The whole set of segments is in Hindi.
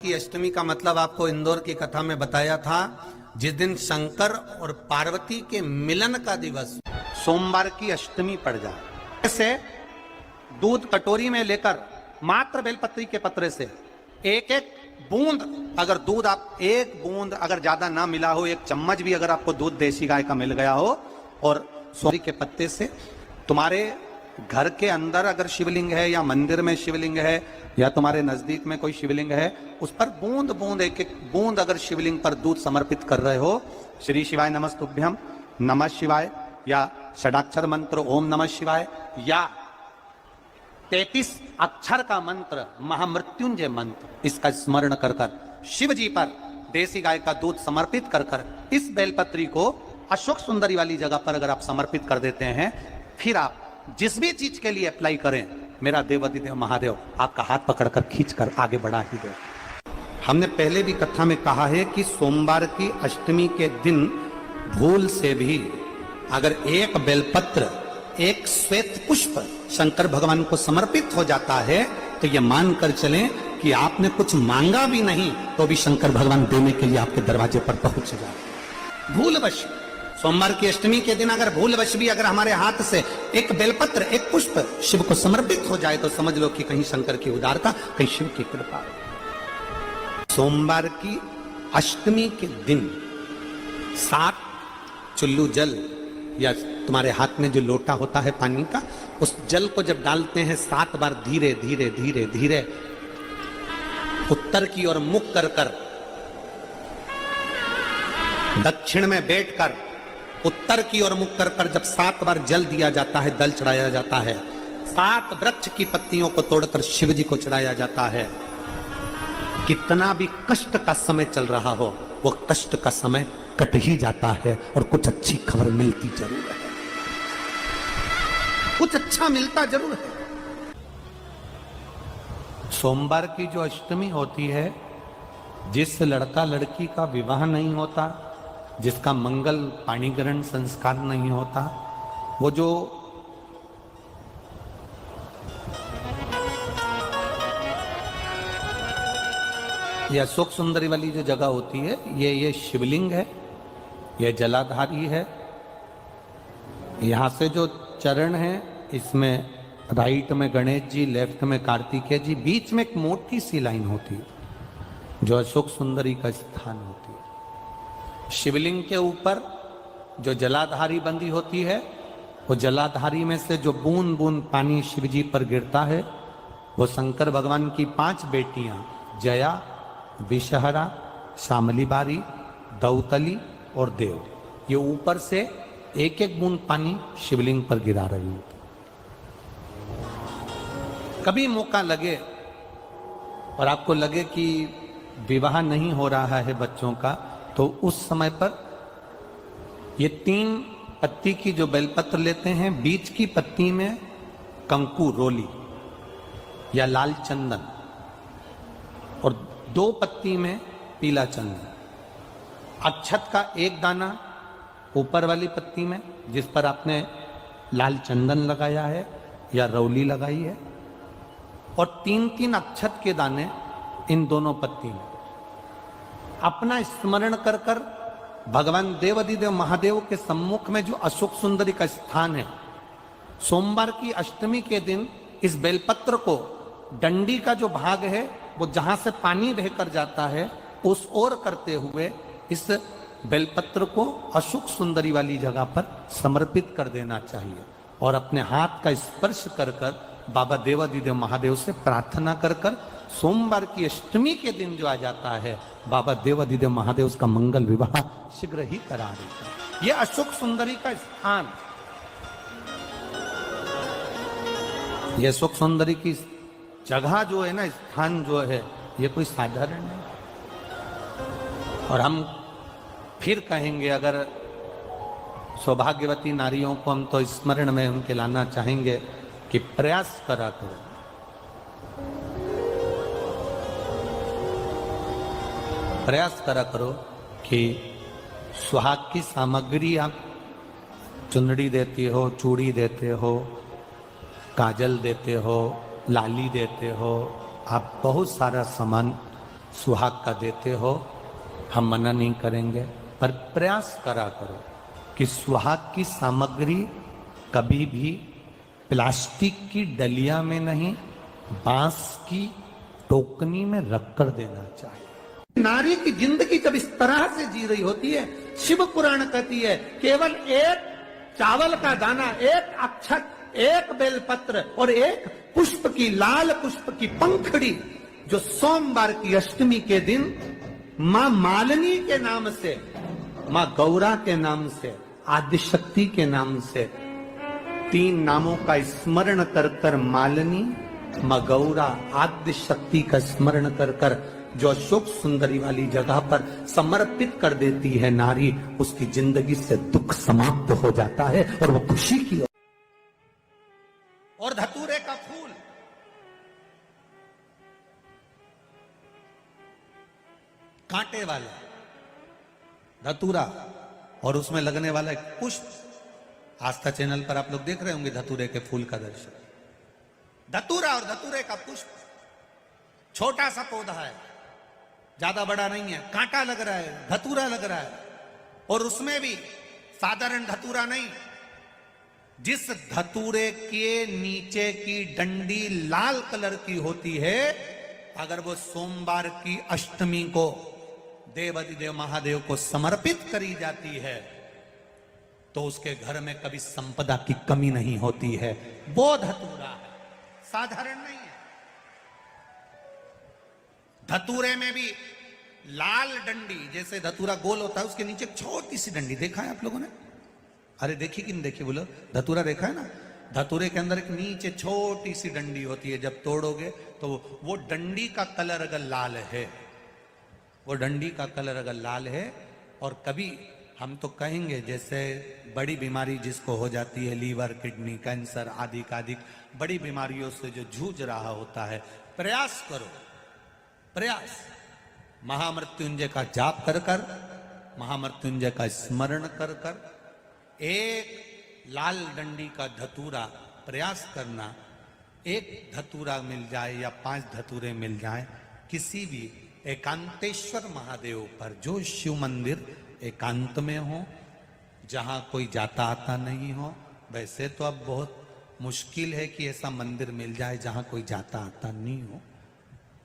की अष्टमी का मतलब आपको इंदौर की कथा में बताया था। जिस दिन शंकर और पार्वती के मिलन का दिवस सोमवार की अष्टमी पड़ जाए, ऐसे दूध कटोरी में लेकर मात्र बेलपत्री के पत्रे से एक एक बूंद, अगर दूध आप एक बूंद अगर ज्यादा ना मिला हो, एक चम्मच भी अगर आपको दूध देसी गाय का मिल गया हो, और सोरी के पत्ते से तुम्हारे घर के अंदर अगर शिवलिंग है या मंदिर में शिवलिंग है या तुम्हारे नजदीक में कोई शिवलिंग है, उस पर बूंद बूंद एक एक बूंद अगर शिवलिंग पर दूध समर्पित कर रहे हो, श्री शिवाय नमस्तुभ्यम, नमः शिवाय, या षडाक्षर मंत्र ओम नमः शिवाय, या 33 अक्षर का मंत्र महामृत्युंजय मंत्र, इसका स्मरण कर कर शिव जी पर देसी गाय का दूध समर्पित कर कर इस बेलपत्री को अशोक सुंदरी वाली जगह पर अगर आप समर्पित कर देते हैं, फिर आप जिस भी चीज के लिए अप्लाई करें, मेरा देवाधिदेव महादेव आपका हाथ पकड़कर खींचकर आगे बढ़ा ही दे। हमने पहले भी कथा में कहा है कि सोमवार की अष्टमी के दिन भूल से भी अगर एक बेलपत्र, एक श्वेत पुष्प शंकर भगवान को समर्पित हो जाता है, तो ये मानकर चलें कि आपने कुछ मांगा भी नहीं तो भी शंकर भगवान देने के लिए आपके दरवाजे पर पहुंच जाए। भूलवश सोमवार की अष्टमी के दिन अगर भूलवश भी अगर हमारे हाथ से एक बेलपत्र, एक पुष्प शिव को समर्पित हो जाए, तो समझ लो कि कहीं शंकर की उदारता, कहीं शिव की कृपा। सोमवार की अष्टमी के दिन 7 चुल्लू जल, या तुम्हारे हाथ में जो लोटा होता है पानी का, उस जल को जब डालते हैं 7 बार धीरे धीरे धीरे धीरे उत्तर की ओर मुख कर कर, दक्षिण में बैठकर उत्तर की ओर मुख कर कर जब 7 बार जल दिया जाता है, दल चढ़ाया जाता है, 7 वृक्ष की पत्तियों को तोड़कर शिव जी को चढ़ाया जाता है। कितना भी कष्ट का समय चल रहा हो, वो कष्ट का समय कट ही जाता है और कुछ अच्छी खबर मिलती जरूर है, कुछ अच्छा मिलता जरूर है। सोमवार की जो अष्टमी होती है, जिस लड़का लड़की का विवाह नहीं होता, जिसका मंगल पाणीग्रहण संस्कार नहीं होता, वो जो ये अशोक सुंदरी वाली जो जगह होती है, ये शिवलिंग है, ये जलाधारी है। यहां से जो चरण है, इसमें राइट में गणेश जी, लेफ्ट में कार्तिकेय जी, बीच में एक मोटी सी लाइन होती है जो अशोक सुंदरी का स्थान होती है। शिवलिंग के ऊपर जो जलाधारी बंदी होती है, वो जलाधारी में से जो बूंद बूंद पानी शिव जी पर गिरता है, वो शंकर भगवान की 5 बेटियां जया, विषहरा, शामली बारी, दौतली और देव, ये ऊपर से एक एक बूंद पानी शिवलिंग पर गिरा रही होती। कभी मौका लगे और आपको लगे कि विवाह नहीं हो रहा है बच्चों का, तो उस समय पर ये 3 पत्ती की जो बेलपत्र लेते हैं, बीच की पत्ती में कंकु, रोली या लाल चंदन, और 2 पत्ती में पीला चंदन, अक्षत का 1 दाना ऊपर वाली पत्ती में जिस पर आपने लाल चंदन लगाया है या रौली लगाई है, और 3-3 अक्षत के दाने इन दोनों पत्ती में। अपना स्मरण कर कर भगवान देवाधिदेव महादेव के सम्मुख में जो अशोक सुंदरी का स्थान है, सोमवार की अष्टमी के दिन इस बेलपत्र को, डंडी का जो भाग है वो जहां से पानी बहकर जाता है, उस ओर करते हुए इस बेलपत्र को अशोक सुंदरी वाली जगह पर समर्पित कर देना चाहिए, और अपने हाथ का स्पर्श कर कर बाबा देवाधिदेव महादेव से प्रार्थना कर कर सोमवार की अष्टमी के दिन जो आ जाता है, बाबा देवाधिदेव महादेव उसका मंगल विवाह शीघ्र ही करा देता है। ये अशोक सुंदरी का स्थान, ये अशोक सुंदरी की जगह जो है ना, स्थान जो है, ये कोई साधारण नहीं। और हम फिर कहेंगे, अगर सौभाग्यवती नारियों को हम तो स्मरण में उनके लाना चाहेंगे कि प्रयास करा करो, प्रयास करा करो कि सुहाग की सामग्री आप चुंदड़ी देती हो, चूड़ी देते हो, काजल देते हो, लाली देते हो, आप बहुत सारा सामान सुहाग का देते हो, हम मना नहीं करेंगे, पर प्रयास करा करो कि सुहाग की सामग्री कभी भी प्लास्टिक की डलिया में नहीं, बांस की टोकनी में रखकर देना चाहिए। नारी की जिंदगी जब इस तरह से जी रही होती है, शिव पुराण कहती है केवल एक चावल का दाना, एक अक्षत, एक बेलपत्र और एक पुष्प की, लाल पुष्प की पंखड़ी, जो सोमवार की अष्टमी के दिन मां मालिनी के नाम से, मां गौरा के नाम से, आदिशक्ति के नाम से, 3 नामों का स्मरण कर कर, मालिनी, मां गौरा, आदिशक्ति का स्मरण कर कर जो अशोक सुंदरी वाली जगह पर समर्पित कर देती है नारी, उसकी जिंदगी से दुख समाप्त हो जाता है और वो खुशी की। और धतूरे का फूल, कांटे वाला धतूरा और उसमें लगने वाला एक पुष्प, आस्था चैनल पर आप लोग देख रहे होंगे धतूरे के फूल का दर्शन। धतूरा और धतूरे का पुष्प, छोटा सा पौधा है, ज्यादा बड़ा नहीं है, कांटा लग रहा है, धतूरा लग रहा है, और उसमें भी साधारण धतूरा नहीं, जिस धतूरे के नीचे की डंडी लाल कलर की होती है, अगर वो सोमवार की अष्टमी को देवाधिदेव महादेव को समर्पित करी जाती है तो उसके घर में कभी संपदा की कमी नहीं होती है। वो धतूरा है, साधारण नहीं है। धतूरे में भी लाल डंडी, जैसे धतूरा गोल होता है उसके नीचे छोटी सी डंडी, देखा है आप लोगों ने? अरे देखी कि नहीं देखी बोलो? धतूरा देखा है ना? धतूरे के अंदर एक नीचे छोटी सी डंडी होती है, जब तोड़ोगे तो वो डंडी का कलर अगर लाल है, वो डंडी का कलर अगर लाल है, और कभी हम तो कहेंगे जैसे बड़ी बीमारी जिसको हो जाती है, लीवर, किडनी, कैंसर आदि का आदि बड़ी बीमारियों से जो जूझ रहा होता है, प्रयास करो, प्रयास, महामृत्युंजय का जाप कर कर, महामृत्युंजय का स्मरण कर कर, एक लाल डंडी का धतूरा प्रयास करना, एक धतूरा मिल जाए या 5 धतूरे मिल जाए किसी भी एकांतेश्वर महादेव पर, जो शिव मंदिर एकांत में हो, जहां कोई जाता आता नहीं हो। वैसे तो अब बहुत मुश्किल है कि ऐसा मंदिर मिल जाए जहां कोई जाता आता नहीं हो,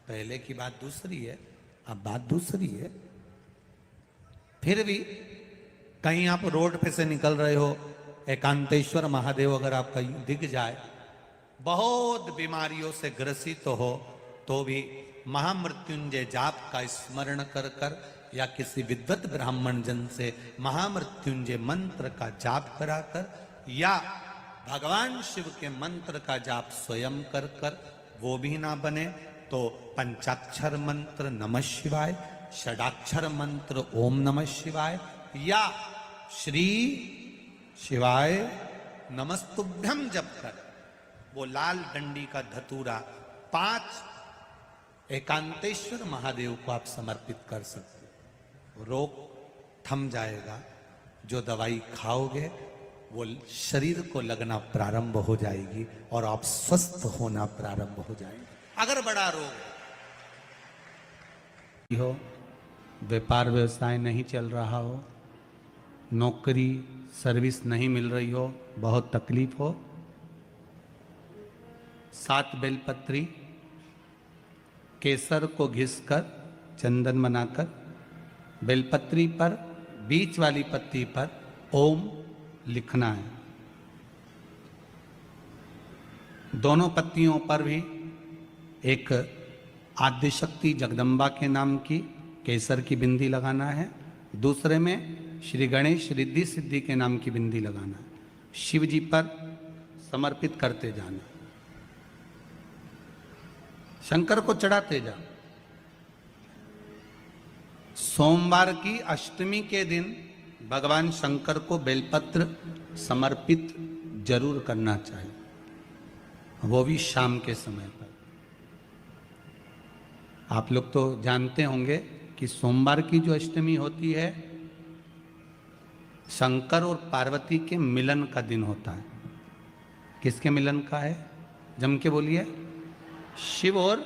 पहले की बात दूसरी है, अब बात दूसरी है। फिर भी कहीं आप रोड पे से निकल रहे हो, एकांतेश्वर महादेव अगर आपका दिख जाए, बहुत बीमारियों से ग्रसित हो, तो भी महामृत्युंजय जाप का स्मरण कर कर या किसी विद्वत ब्राह्मण जन से महामृत्युंजय मंत्र का जाप कराकर, या भगवान शिव के मंत्र का जाप स्वयं कर कर, वो भी ना बने तो पंचाक्षर मंत्र नमः शिवाय, षडाक्षर मंत्र ओम नमः शिवाय, या श्री शिवाय नमस्तुभ्यम जप कर वो लाल डंडी का धतूरा 5 एकांतेश्वर महादेव को आप समर्पित कर सकते। रोग थम जाएगा, जो दवाई खाओगे वो शरीर को लगना प्रारंभ हो जाएगी और आप स्वस्थ होना प्रारंभ हो जाएंगे। अगर बड़ा रोग हो, व्यापार व्यवसाय नहीं चल रहा हो, नौकरी सर्विस नहीं मिल रही हो, बहुत तकलीफ हो, 7 बेलपत्री केसर को घिसकर चंदन बनाकर बेलपत्री पर बीच वाली पत्ती पर ओम लिखना है। दोनों पत्तियों पर भी एक आदिशक्ति जगदम्बा के नाम की केसर की बिंदी लगाना है, दूसरे में श्री गणेश रिद्धि सिद्धि के नाम की बिंदी लगाना है। शिव जी पर समर्पित करते जाना, शंकर को चढ़ाते जाओ। सोमवार की अष्टमी के दिन भगवान शंकर को बेलपत्र समर्पित जरूर करना चाहिए, वो भी शाम के समय पर। आप लोग तो जानते होंगे कि सोमवार की जो अष्टमी होती है, शंकर और पार्वती के मिलन का दिन होता है। किसके मिलन का है? जम के बोलिए। शिव और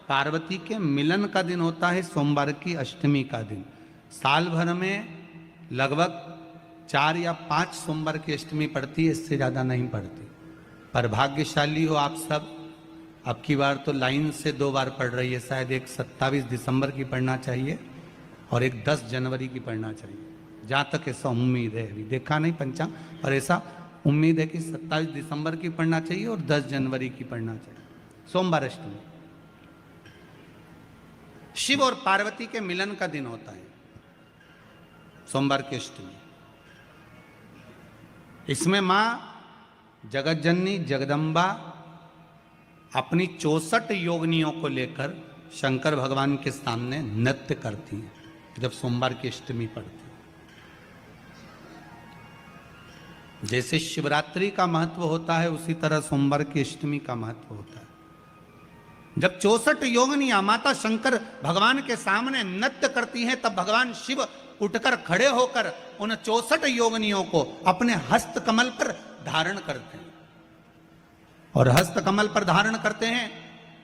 पार्वती के मिलन का दिन होता है सोमवार की अष्टमी का दिन। साल भर में लगभग 4 या 5 सोमवार की अष्टमी पड़ती है, इससे ज़्यादा नहीं पड़ती। पर भाग्यशाली हो आप सब, अब की बार तो लाइन से 2 बार पड़ रही है। शायद एक 27 दिसंबर की पढ़ना चाहिए और एक 10 जनवरी की पढ़ना चाहिए, जहाँ तक ऐसा उम्मीद है। अभी देखा नहीं पंचांग, पर ऐसा उम्मीद है कि 27 दिसंबर की पढ़ना चाहिए और 10 जनवरी की पढ़ना चाहिए, सोमवार अष्टमी। शिव और पार्वती के मिलन का दिन होता है सोमवार की अष्टमी। इसमें मां जगतजननी जगदम्बा अपनी 64 योगिनियों को लेकर शंकर भगवान के सामने नृत्य करती हैं जब सोमवार की अष्टमी पड़ती है। जैसे शिवरात्रि का महत्व होता है, उसी तरह सोमवार की अष्टमी का महत्व होता है। जब 64 योगिनियां माता शंकर भगवान के सामने नृत्य करती हैं, तब भगवान शिव उठकर खड़े होकर उन 64 योगिनियों को अपने हस्त कमल पर धारण करते हैं। और हस्त कमल पर धारण करते हैं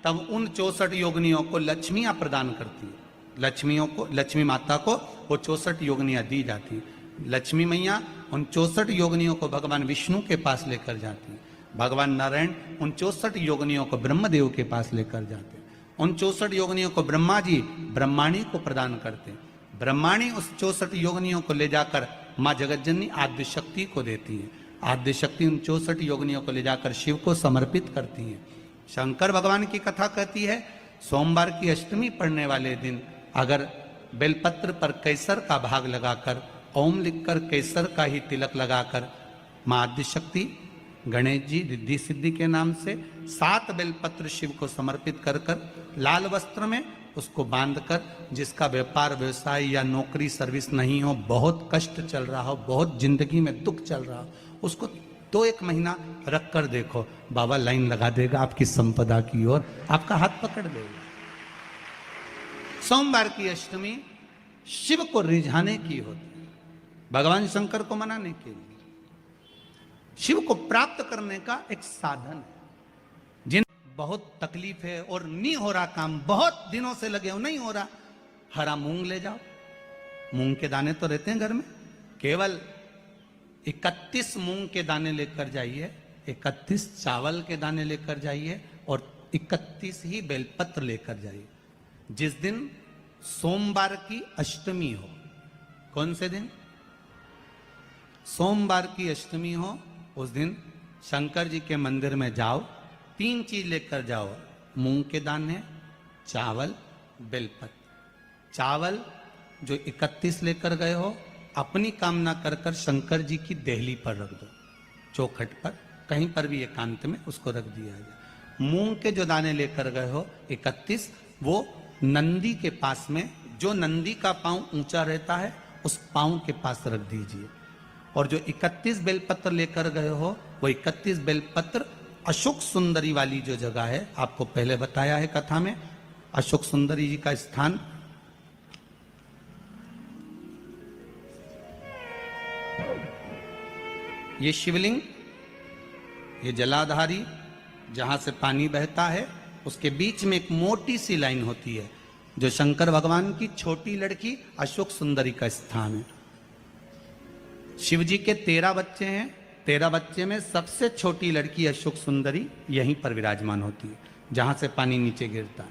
तब उन 64 योगिनियों को लक्ष्मियां प्रदान करती है। लक्ष्मी माता को वो 64 योगिनियां दी जाती है। लक्ष्मी मैया उन 64 योगिनियों को भगवान विष्णु के पास लेकर जाती है। भगवान नारायण उन 64 योगिनियों को ब्रह्मदेव के पास लेकर जाते हैं। उन 64 योगिनियों को ब्रह्मा जी ब्रह्माणी को प्रदान करते हैं। ब्रह्माणी उस 64 योगिनियों को ले जाकर माँ जगतजननी आद्य शक्ति को देती है। आद्य शक्ति उन 64 योगिनियों को ले जाकर शिव को समर्पित करती है। शंकर भगवान की कथा कहती है, सोमवार की अष्टमी पढ़ने वाले दिन अगर बेलपत्र पर केसर का भाग लगाकर, ओम लिखकर केसर का ही तिलक लगाकर माँ आद्य शक्ति गणेश जी रिद्धि सिद्धि के नाम से 7 बेलपत्र शिव को समर्पित कर लाल वस्त्र में उसको बांधकर, जिसका व्यापार व्यवसाय या नौकरी सर्विस नहीं हो, बहुत कष्ट चल रहा हो, बहुत जिंदगी में दुख चल रहा हो, उसको 2-1 महीना रख कर देखो, बाबा लाइन लगा देगा आपकी संपदा की ओर, आपका हाथ पकड़ देगा। सोमवार की अष्टमी शिव को रिझाने की होती है, भगवान शंकर को मनाने के लिए, शिव को प्राप्त करने का एक साधन है। जिन बहुत तकलीफ है और नहीं हो रहा काम, बहुत दिनों से लगे हो, नहीं हो रहा, हरा मूंग ले जाओ। मूंग के दाने तो रहते हैं घर में, केवल 31 मूंग के दाने लेकर जाइए, 31 चावल के दाने लेकर जाइए और 31 ही बेलपत्र लेकर जाइए। जिस दिन सोमवार की अष्टमी हो, कौन से दिन? सोमवार की अष्टमी हो, उस दिन शंकर जी के मंदिर में जाओ, 3 चीज लेकर जाओ, मूंग के दाने, चावल, बेलपत्र। चावल जो 31 लेकर गए हो, अपनी कामना कर कर शंकर जी की देहली पर रख दो, चौखट पर, कहीं पर भी एकांत में उसको रख दिया जाए। मूंग के जो दाने लेकर गए हो 31, वो नंदी के पास में, जो नंदी का पांव ऊंचा रहता है उस पांव के पास रख दीजिए। और जो 31 बेलपत्र लेकर गए हो, वो 31 बेलपत्र अशोक सुंदरी वाली जो जगह है, आपको पहले बताया है कथा में, अशोक सुंदरी जी का स्थान ये शिवलिंग, ये जलाधारी जहां से पानी बहता है, उसके बीच में एक मोटी सी लाइन होती है जो शंकर भगवान की छोटी लड़की अशोक सुंदरी का स्थान है। शिव जी के 13 बच्चे हैं, 13 बच्चे में सबसे छोटी लड़की अशोक सुंदरी यहीं पर विराजमान होती है, जहां से पानी नीचे गिरता है।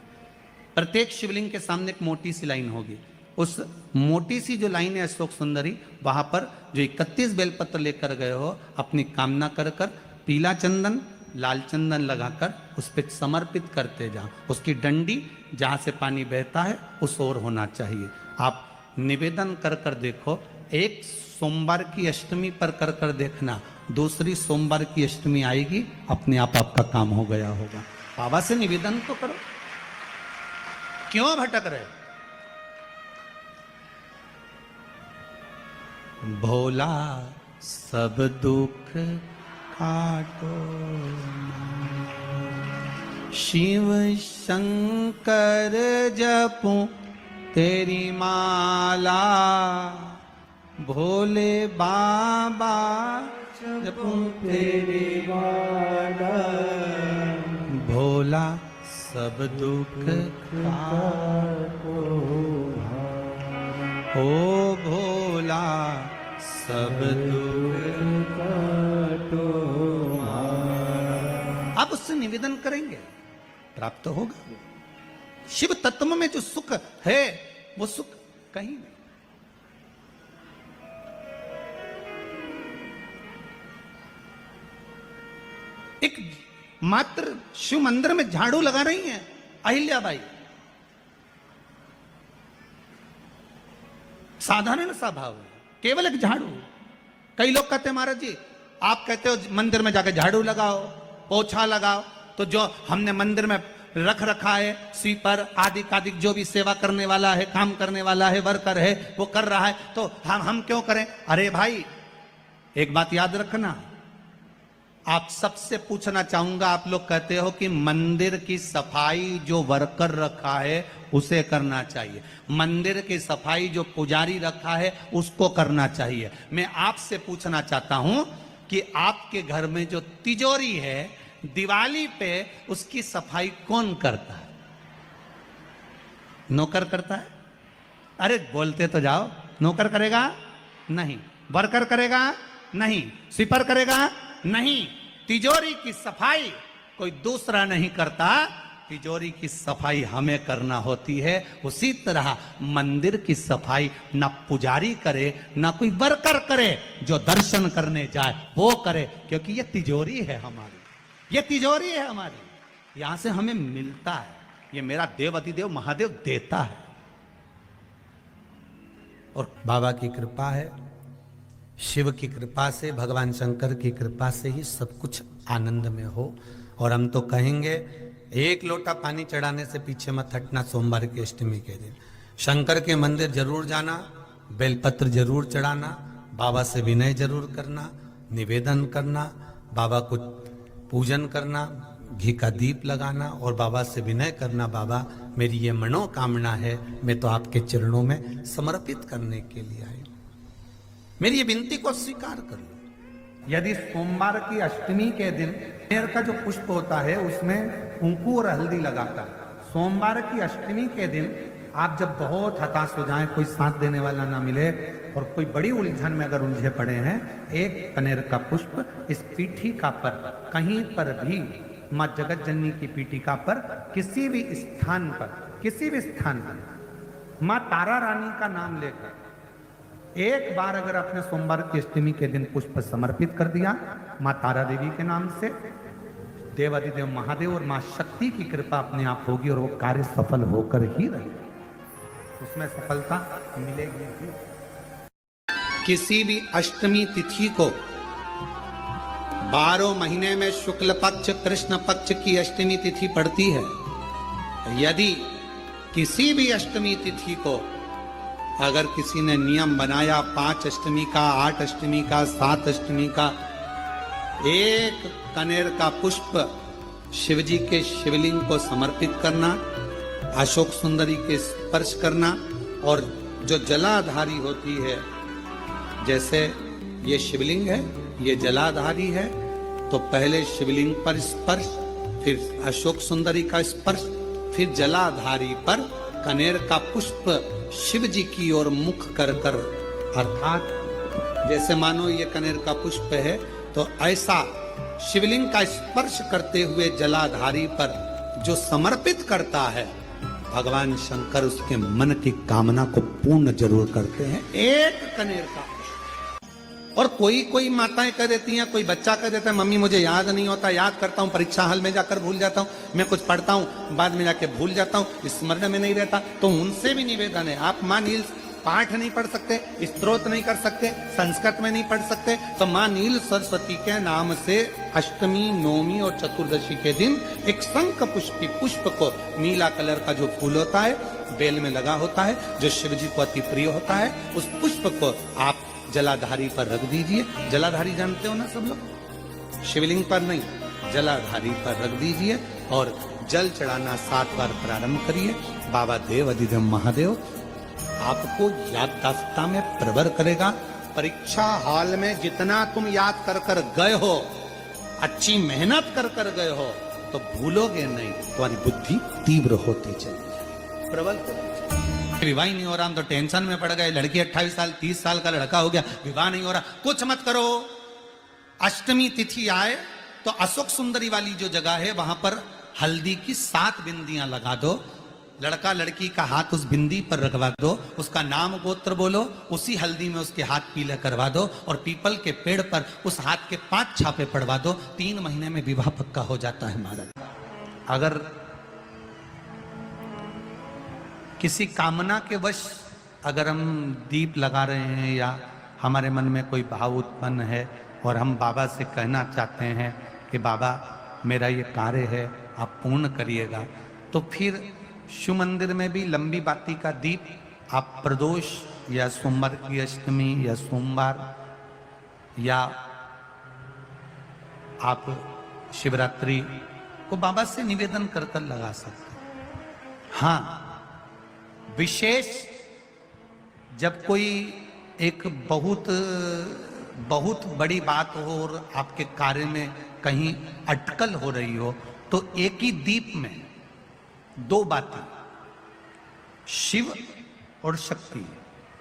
प्रत्येक शिवलिंग के सामने एक मोटी सी लाइन होगी, उस मोटी सी जो लाइन है अशोक सुंदरी, वहां पर जो 31 बेलपत्र लेकर गए हो, अपनी कामना कर कर पीला चंदन, लाल चंदन लगाकर उस पर समर्पित करते जाओ। उसकी डंडी जहां से पानी बहता है उस ओर होना चाहिए। आप निवेदन कर कर देखो, एक सोमवार की अष्टमी पर कर कर देखना, दूसरी सोमवार की अष्टमी आएगी, अपने आप आपका काम हो गया होगा। बाबा से निवेदन तो करो, क्यों भटक रहे? भोला सब दुख काटो, शिव शंकर जपू तेरी माला, भोले बाबा जपू तेरी माला, भोला सब दुख काटो ओ भोला सब दुख काटो। आप उससे निवेदन करेंगे, प्राप्त होगा। शिव तत्व में जो सुख है वो सुख कहीं नहीं। एक मात्र शिव मंदिर में झाड़ू लगा रही हैं अहिल्याबाई, साधारण सा भाव है, केवल एक झाड़ू। कई लोग कहते हैं महाराज जी आप कहते हो मंदिर में जाकर झाड़ू लगाओ, पोछा लगाओ, तो जो हमने मंदिर में रख रखा है स्वीपर आदि जो भी सेवा करने वाला है, काम करने वाला है, वर्कर है, वो कर रहा है, तो हम क्यों करें? अरे भाई एक बात याद रखना, आप सबसे पूछना चाहूंगा, आप लोग कहते हो कि मंदिर की सफाई जो वर्कर रखा है उसे करना चाहिए, मंदिर की सफाई जो पुजारी रखा है उसको करना चाहिए। मैं आपसे पूछना चाहता हूं कि आपके घर में जो तिजोरी है दिवाली पे उसकी सफाई कौन करता है? नौकर करता है? अरे बोलते तो जाओ। नौकर करेगा? नहीं। वर्कर करेगा? नहीं। स्वीपर करेगा? नहीं। तिजोरी की सफाई कोई दूसरा नहीं करता, तिजोरी की सफाई हमें करना होती है। उसी तरह मंदिर की सफाई ना पुजारी करे ना कोई वर्कर करे, जो दर्शन करने जाए वो करे, क्योंकि ये तिजोरी है हमारी, ये तिजोरी है हमारी, यहां से हमें मिलता है, ये मेरा देव अधिदेव महादेव देता है। और बाबा की कृपा है, शिव की कृपा से, भगवान शंकर की कृपा से ही सब कुछ आनंद में हो। और हम तो कहेंगे एक लोटा पानी चढ़ाने से पीछे मत हटना। सोमवार की अष्टमी के दिन शंकर के मंदिर जरूर जाना, बेलपत्र जरूर चढ़ाना, बाबा से विनय जरूर करना, निवेदन करना, बाबा को पूजन करना, घी का दीप लगाना और बाबा से विनय करना, बाबा मेरी ये मनोकामना है, मैं तो आपके चरणों में समर्पित करने के लिए आई, मेरी ये विनती को स्वीकार कर लो। यदि सोमवार की अष्टमी के दिन कनेर का जो पुष्प होता है उसमें कुंकू और हल्दी लगाता है, सोमवार की अष्टमी के दिन आप जब बहुत हताश हो जाएं, कोई साथ देने वाला ना मिले और कोई बड़ी उलझन में अगर उलझे पड़े हैं, एक कनेर का पुष्प इस पीठिका पर कहीं पर भी, मां जगत जननी की पीठिका पर किसी भी स्थान पर मां तारा रानी का नाम लेकर एक बार अगर आपने सोमवार की अष्टमी के दिन पुष्प समर्पित कर दिया मां तारा देवी के नाम से, देव अधिदेव महादेव और मां शक्ति की कृपा अपने आप होगी और वो कार्य सफल होकर ही रहेगा, उसमें सफलता मिलेगी ही। किसी भी अष्टमी तिथि को 12 महीने में शुक्ल पक्ष कृष्ण पक्ष की अष्टमी तिथि पड़ती है। यदि किसी भी अष्टमी तिथि को अगर किसी ने नियम बनाया 5 अष्टमी का, 8 अष्टमी का, 7 अष्टमी का, एक कनेर का पुष्प शिवजी के शिवलिंग को समर्पित करना, अशोक सुंदरी के स्पर्श करना, और जो जलाधारी होती है, जैसे ये शिवलिंग है, ये जलाधारी है, तो पहले शिवलिंग पर स्पर्श, फिर अशोक सुंदरी का स्पर्श, फिर जलाधारी पर कनेर का पुष्प शिव जी की ओर मुख कर कर, अर्थात जैसे मानो ये कनेर का पुष्प है तो ऐसा शिवलिंग का स्पर्श करते हुए जलाधारी पर जो समर्पित करता है, भगवान शंकर उसके मन की कामना को पूर्ण जरूर करते हैं। एक कनेर का पुष्प। और कोई माताएं कह देती हैं, कोई बच्चा कह देता है मम्मी मुझे याद नहीं होता, याद करता हूँ परीक्षा हॉल में जाकर भूल जाता हूँ, मैं कुछ पढ़ता हूँ बाद में जाके भूल जाता हूँ, स्मरण में नहीं रहता, तो उनसे भी निवेदन है, आप माँ नील पाठ नहीं पढ़ सकते, स्तोत्र नहीं कर सकते, संस्कृत में नहीं पढ़ सकते, तो माँ नील सरस्वती के नाम से अष्टमी, नवमी और चतुर्दशी के दिन एक शंख पुष्पी पुष्प को, नीला कलर का जो फूल होता है बेल में लगा होता है, जो शिव जी को अति प्रिय होता है, उस पुष्प को आप जलाधारी पर रख दीजिए। जलाधारी जानते हो ना सब लोग, शिवलिंग पर नहीं, जलाधारी पर रख दीजिए और जल चढ़ाना 7 बार प्रारंभ करिए। बाबा देव अधिदेव महादेव आपको याददाश्तता में प्रवर करेगा। परीक्षा हॉल में जितना तुम याद कर कर गए हो, अच्छी मेहनत कर कर गए हो, तो भूलोगे नहीं, तुम्हारी बुद्धि तीव्र होती चली जाएगी, प्रबल होती जाएगी। विवाह ही नहीं हो रहा, हम तो टेंशन में पड़ गए, लड़की 28 साल 30 साल का लड़का हो गया, विवाह नहीं हो रहा, कुछ मत करो। अष्टमी तिथि आए तो अशोक सुंदरी वाली जो जगह है वहां पर हल्दी की 7 बिंदियां लगा दो, लड़का लड़की का हाथ उस बिंदी पर रखवा दो, उसका नाम गोत्र बोलो, उसी हल्दी में उसके हाथ पीले करवा दो और पीपल के पेड़ पर उस हाथ के 5 छापे पड़वा दो, 3 महीने में विवाह पक्का हो जाता है महाराज। अगर किसी कामना के वश अगर हम दीप लगा रहे हैं या हमारे मन में कोई भाव उत्पन्न है और हम बाबा से कहना चाहते हैं कि बाबा मेरा ये कार्य है आप पूर्ण करिएगा, तो फिर शिव मंदिर में भी लंबी बाती का दीप आप प्रदोष या सोमवार की अष्टमी या सोमवार या आप शिवरात्रि को बाबा से निवेदन कर कर लगा सकते हैं। हाँ, विशेष जब कोई एक बहुत बड़ी बात हो और आपके कार्य में कहीं अटकल हो रही हो तो एक ही दीप में 2 बाती शिव और शक्ति,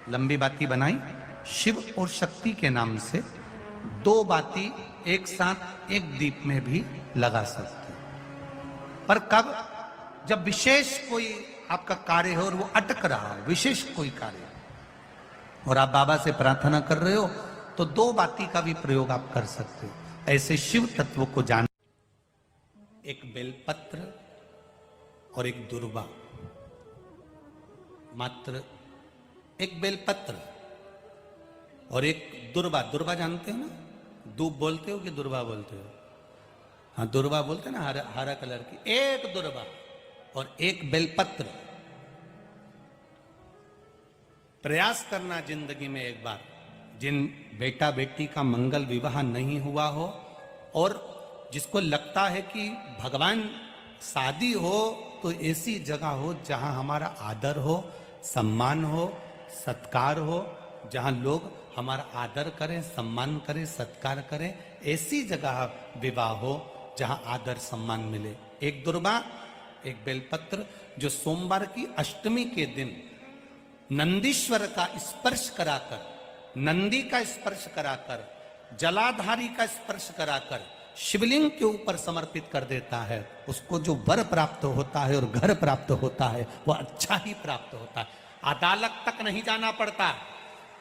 लंबी बाती बनाई शिव और शक्ति के नाम से 2 बाती एक साथ एक दीप में भी लगा सकते हैं। पर कब? जब विशेष कोई आपका कार्य हो और वो अटक रहा हो, विशेष कोई कार्य और आप बाबा से प्रार्थना कर रहे हो तो 2 बाती का भी प्रयोग आप कर सकते हो। ऐसे शिव तत्व को जान, एक बेलपत्र और एक दुर्वा, मात्र एक बेलपत्र और एक दुर्वा। दुर्वा जानते हो ना, दूब बोलते हो कि दुर्वा बोलते हो? हाँ, दुर्वा बोलते हैं ना, हरा कलर की। एक दुर्वा और एक बेलपत्र। प्रयास करना जिंदगी में एक बार, जिन बेटा बेटी का मंगल विवाह नहीं हुआ हो और जिसको लगता है कि भगवान शादी हो तो ऐसी जगह हो जहां हमारा आदर हो, सम्मान हो, सत्कार हो, जहां लोग हमारा आदर करें, सम्मान करें, सत्कार करें, ऐसी जगह विवाह हो जहां आदर सम्मान मिले। एक दुर्वा, एक बेलपत्र, जो सोमवार की अष्टमी के दिन नंदीश्वर का स्पर्श कराकर, नंदी का स्पर्श कराकर, जलाधारी का स्पर्श कराकर शिवलिंग के ऊपर समर्पित कर देता है, उसको जो वर प्राप्त होता है और घर प्राप्त होता है वो अच्छा ही प्राप्त होता है। अदालत तक नहीं जाना पड़ता,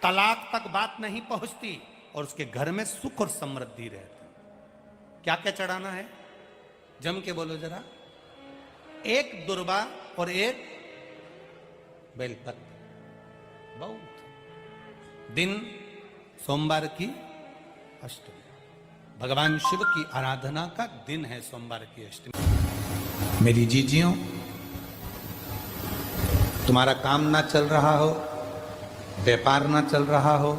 तलाक तक बात नहीं पहुंचती और उसके घर में सुख और समृद्धि रहती। क्या क्या चढ़ाना है? जम के बोलो जरा। एक दुर्वा और एक बेलपत्र। बहुत दिन सोमवार की अष्टमी, भगवान शिव की आराधना का दिन है सोमवार की अष्टमी। मेरी जीजियों, तुम्हारा काम ना चल रहा हो, व्यापार ना चल रहा हो,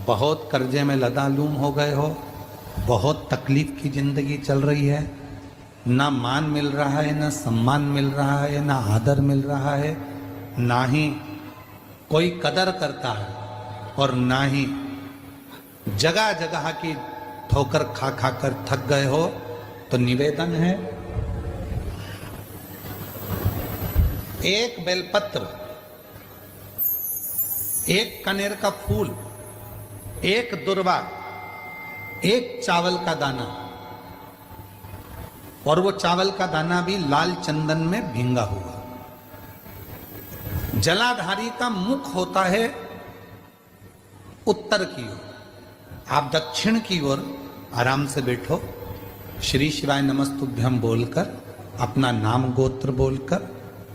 बहुत कर्जे में लदालूम हो गए हो, बहुत तकलीफ की जिंदगी चल रही है, ना मान मिल रहा है, ना सम्मान मिल रहा है, ना आदर मिल रहा है, ना ही कोई कदर करता है और ना ही जगह जगह की ठोकर खा खा कर थक गए हो, तो निवेदन है, एक बेलपत्र, एक कनेर का फूल, एक दुर्वा, एक चावल का दाना, और वो चावल का दाना भी लाल चंदन में भींगा हुआ। जलाधारी का मुख होता है उत्तर की ओर, आप दक्षिण की ओर आराम से बैठो, श्री शिवाय नमस्तुभ्यम बोलकर, अपना नाम गोत्र बोलकर,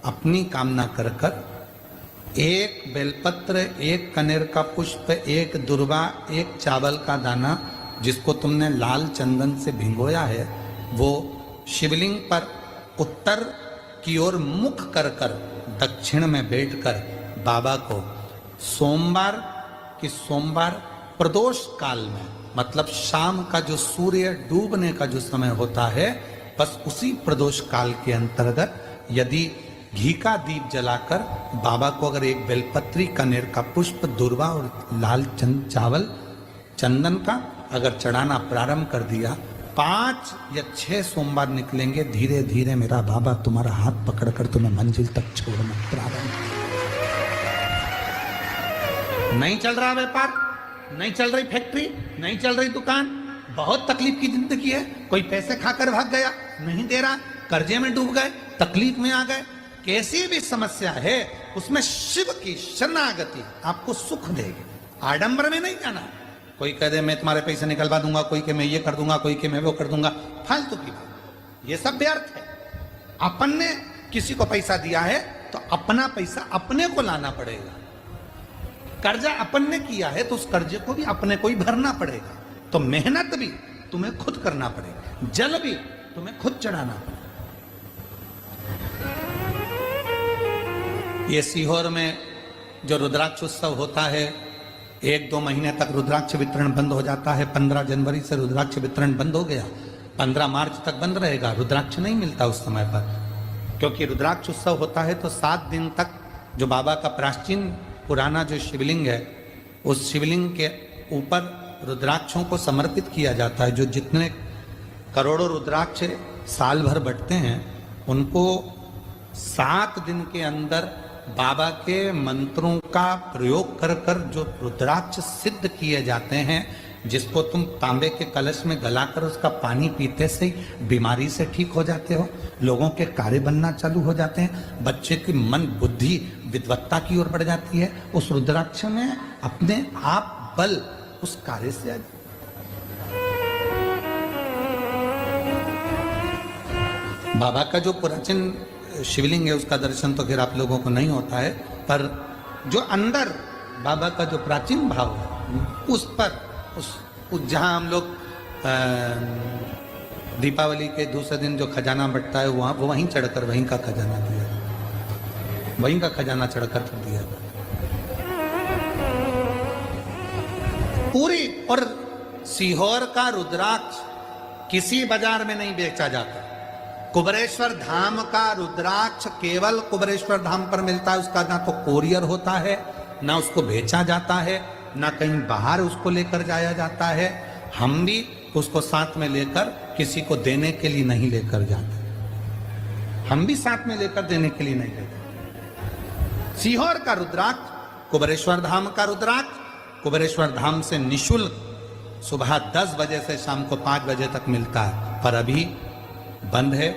अपनी कामना कर कर, एक बेलपत्र, एक कनेर का पुष्प, एक दुर्वा, एक चावल का दाना जिसको तुमने लाल चंदन से भिगोया है, वो शिवलिंग पर उत्तर की ओर मुख कर कर दक्षिण में बैठकर बाबा को सोमवार प्रदोष काल में, मतलब शाम का जो सूर्य डूबने का जो समय होता है, बस उसी प्रदोष काल के अंतर्गत यदि घी का दीप जलाकर बाबा को अगर एक बेलपत्री, कनेर का पुष्प, दुर्वा और लाल चावल चंदन का अगर चढ़ाना प्रारंभ कर दिया, 5 या 6 सोमवार निकलेंगे, धीरे धीरे मेरा बाबा तुम्हारा हाथ पकड़कर तुम्हें मंजिल तक छोड़ना प्रारंभ। नहीं चल रहा व्यापार, नहीं चल रही फैक्ट्री, नहीं चल रही दुकान, बहुत तकलीफ की जिंदगी है, कोई पैसे खाकर भाग गया, नहीं दे रहा, कर्जे में डूब गए, तकलीफ में आ गए, कैसी भी समस्या है उसमें शिव की शरणागति आपको सुख देगी। आडंबर में नहीं जाना। कोई कह दे मैं तुम्हारे पैसे निकलवा दूंगा, कोई के मैं ये कर दूंगा, कोई के मैं वो कर दूंगा, फालतू की बात, ये सब व्यर्थ है। अपन ने किसी को पैसा दिया है तो अपना पैसा अपने को लाना पड़ेगा। कर्जा अपन ने किया है तो उस कर्जे को भी अपने को ही भरना पड़ेगा। तो मेहनत भी तुम्हें खुद करना पड़ेगा, जल भी तुम्हें खुद चढ़ाना पड़ेगा। ये सीहोर में जो रुद्राक्ष उत्सव होता है, 1-2 महीने तक रुद्राक्ष वितरण बंद हो जाता है। 15 जनवरी से रुद्राक्ष वितरण बंद हो गया, 15 मार्च तक बंद रहेगा। रुद्राक्ष नहीं मिलता उस समय पर, क्योंकि रुद्राक्ष उत्सव होता है तो 7 दिन तक जो बाबा का प्राचीन पुराना जो शिवलिंग है, उस शिवलिंग के ऊपर रुद्राक्षों को समर्पित किया जाता है। जो जितने करोड़ों रुद्राक्ष साल भर बटते हैं, उनको 7 दिन के अंदर बाबा के मंत्रों का प्रयोग कर कर जो रुद्राक्ष सिद्ध किए जाते हैं, जिसको तुम तांबे के कलश में गलाकर उसका पानी पीते से ही बीमारी से ठीक हो जाते हो, लोगों के कार्य बनना चालू हो जाते हैं, बच्चे की मन बुद्धि विद्वत्ता की ओर बढ़ जाती है। उस रुद्राक्ष में अपने आप बल उस कार्य से बाबा का जो प्राचीन शिवलिंग है उसका दर्शन तो फिर आप लोगों को नहीं होता है, पर जो अंदर बाबा का जो प्राचीन भाव है उस पर उस जहाँ हम लोग दीपावली के दूसरे दिन जो खजाना बंटता है वहाँ वो वहीं चढ़कर वहीं का खजाना दिया, वहीं का खजाना चढ़कर दिया पूरी। और सीहोर का रुद्राक्ष किसी बाजार में नहीं बेचा जाता। कुबेरेश्वर धाम का रुद्राक्ष केवल कुबेरेश्वर धाम पर मिलता है। उसका ना तो कोरियर होता है, ना उसको बेचा जाता है, ना कहीं बाहर उसको लेकर जाया जाता है। हम भी उसको साथ में लेकर किसी को देने के लिए नहीं लेकर जाते, हम भी साथ में लेकर देने के लिए नहीं लेते। सीहोर का रुद्राक्ष, कुबेरेश्वर धाम का रुद्राक्ष कुबेरेश्वर धाम से निशुल्क सुबह 10 बजे से शाम को 5 बजे तक मिलता है, पर अभी बंद है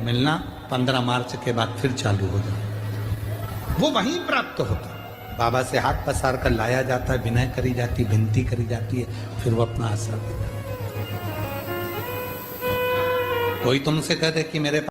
मिलना। 15 मार्च के बाद फिर चालू हो जाए। वो वहीं प्राप्त होता है, बाबा से हाथ पसार कर लाया जाता है, विनय करी जाती, विनती करी जाती है, फिर वो अपना असर देता है। कोई तुमसे कहते कि मेरे